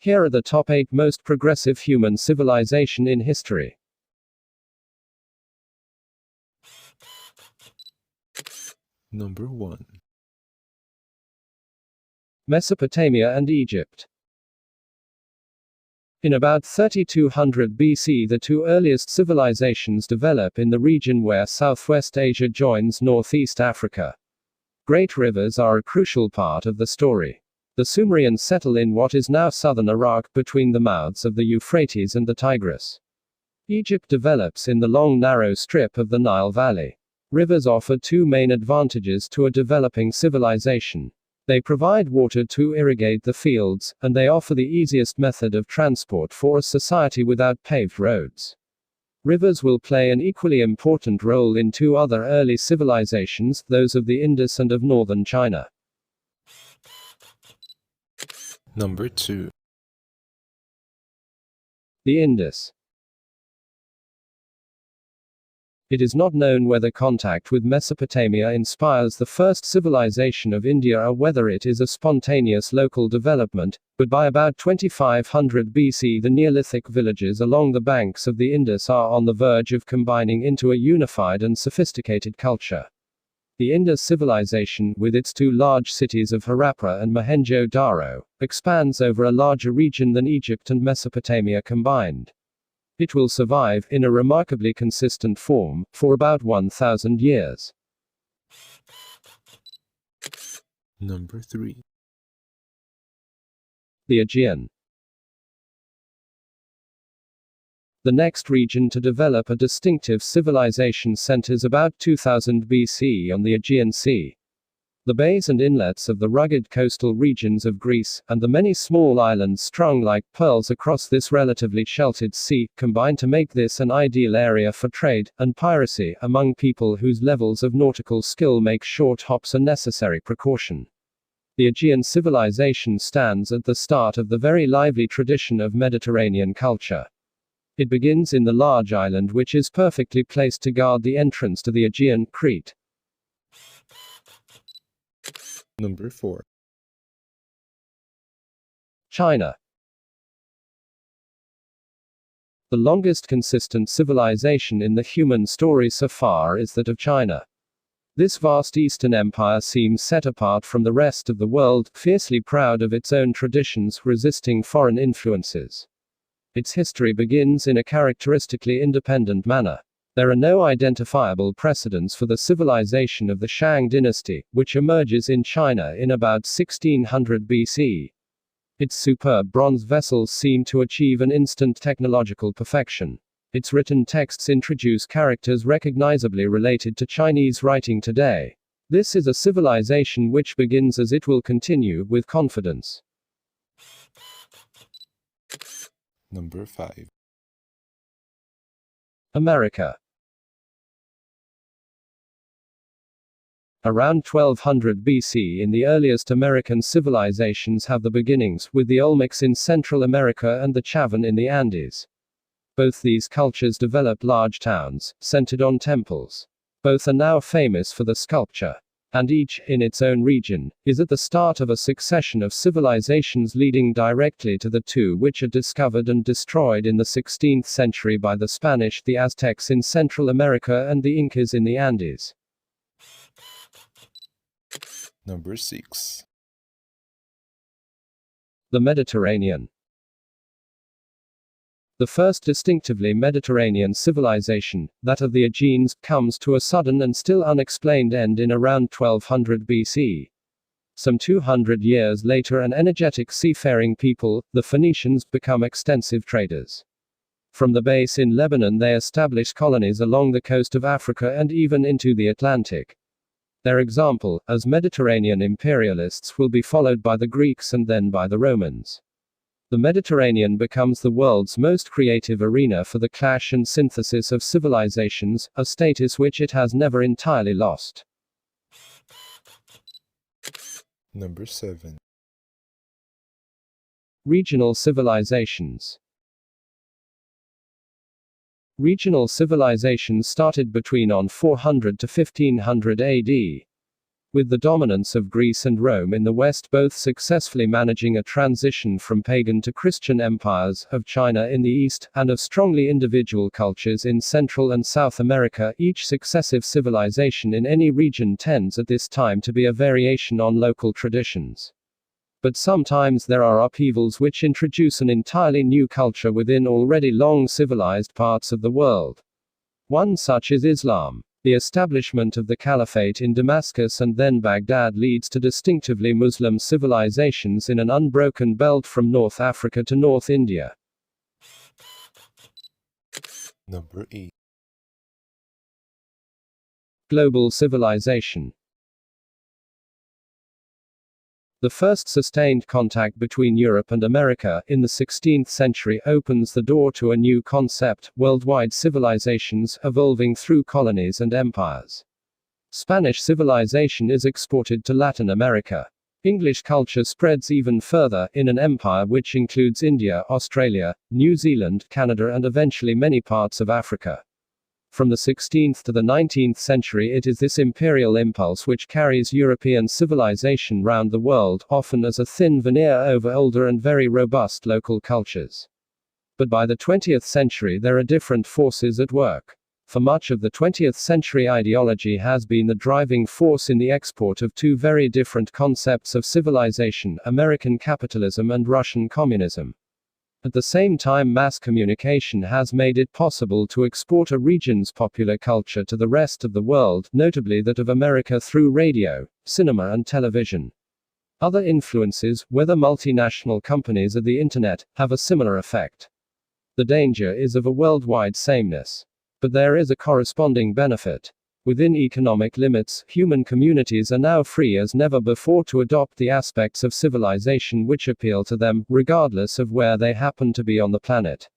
Here are the top 8 most progressive human civilization in history. Number 1. Mesopotamia and Egypt. In about 3200 BC, the two earliest civilizations develop in the region where Southwest Asia joins Northeast Africa. Great rivers are a crucial part of the story. The Sumerians settle in what is now southern Iraq between the mouths of the Euphrates and the Tigris. Egypt develops in the long narrow strip of the Nile Valley. Rivers offer two main advantages to a developing civilization. They provide water to irrigate the fields, and they offer the easiest method of transport for a society without paved roads. Rivers will play an equally important role in two other early civilizations, those of the Indus and of northern China. Number 2. The Indus. It is not known whether contact with Mesopotamia inspires the first civilization of India or whether it is a spontaneous local development, but by about 2500 BC the Neolithic villages along the banks of the Indus are on the verge of combining into a unified and sophisticated culture. The Indus civilization, with its two large cities of Harappa and Mohenjo-Daro, expands over a larger region than Egypt and Mesopotamia combined. It will survive, in a remarkably consistent form, for about 1,000 years. Number 3. The Aegean. The next region to develop a distinctive civilization centers about 2000 BC on the Aegean Sea. The bays and inlets of the rugged coastal regions of Greece, and the many small islands strung like pearls across this relatively sheltered sea, combine to make this an ideal area for trade and piracy among people whose levels of nautical skill make short hops a necessary precaution. The Aegean civilization stands at the start of the very lively tradition of Mediterranean culture. It begins in the large island which is perfectly placed to guard the entrance to the Aegean, Crete. Number 4. China. The longest consistent civilization in the human story so far is that of China. This vast Eastern Empire seems set apart from the rest of the world, fiercely proud of its own traditions, resisting foreign influences. Its history begins in a characteristically independent manner. There are no identifiable precedents for the civilization of the Shang dynasty, which emerges in China in about 1600 BC. Its superb bronze vessels seem to achieve an instant technological perfection. Its written texts introduce characters recognizably related to Chinese writing today. This is a civilization which begins as it will continue, with confidence. Number 5. America. Around 1200 BC in the earliest American civilizations have the beginnings, with the Olmecs in Central America and the Chavan in the Andes. Both these cultures developed large towns, centered on temples. Both are now famous for the sculpture. And each, in its own region, is at the start of a succession of civilizations leading directly to the two which are discovered and destroyed in the 16th century by the Spanish, the Aztecs in Central America and the Incas in the Andes. Number 6. The Mediterranean. The first distinctively Mediterranean civilization, that of the Aegeans, comes to a sudden and still unexplained end in around 1200 BC. Some 200 years later, an energetic seafaring people, the Phoenicians, become extensive traders. From the base in Lebanon they establish colonies along the coast of Africa and even into the Atlantic. Their example, as Mediterranean imperialists, will be followed by the Greeks and then by the Romans. The Mediterranean becomes the world's most creative arena for the clash and synthesis of civilizations, a status which it has never entirely lost. Number 7. Regional civilizations. Regional civilizations started between on 400 to 1500 AD. with the dominance of Greece and Rome in the West both successfully managing a transition from pagan to Christian empires, of China in the East, and of strongly individual cultures in Central and South America. Each successive civilization in any region tends at this time to be a variation on local traditions. But sometimes there are upheavals which introduce an entirely new culture within already long civilized parts of the world. One such is Islam. The establishment of the Caliphate in Damascus and then Baghdad leads to distinctively Muslim civilizations in an unbroken belt from North Africa to North India. Number 8. Global civilization. The first sustained contact between Europe and America, in the 16th century, opens the door to a new concept: worldwide civilizations, evolving through colonies and empires. Spanish civilization is exported to Latin America. English culture spreads even further, in an empire which includes India, Australia, New Zealand, Canada, and eventually many parts of Africa. From the 16th to the 19th century, it is this imperial impulse which carries European civilization round the world, often as a thin veneer over older and very robust local cultures. But by the 20th century there are different forces at work. For much of the 20th century, ideology has been the driving force in the export of two very different concepts of civilization: American capitalism and Russian communism. At the same time, mass communication has made it possible to export a region's popular culture to the rest of the world, notably that of America, through radio, cinema, and television. Other influences, whether multinational companies or the internet, have a similar effect. The danger is of a worldwide sameness. But there is a corresponding benefit. Within economic limits, human communities are now free as never before to adopt the aspects of civilization which appeal to them, regardless of where they happen to be on the planet.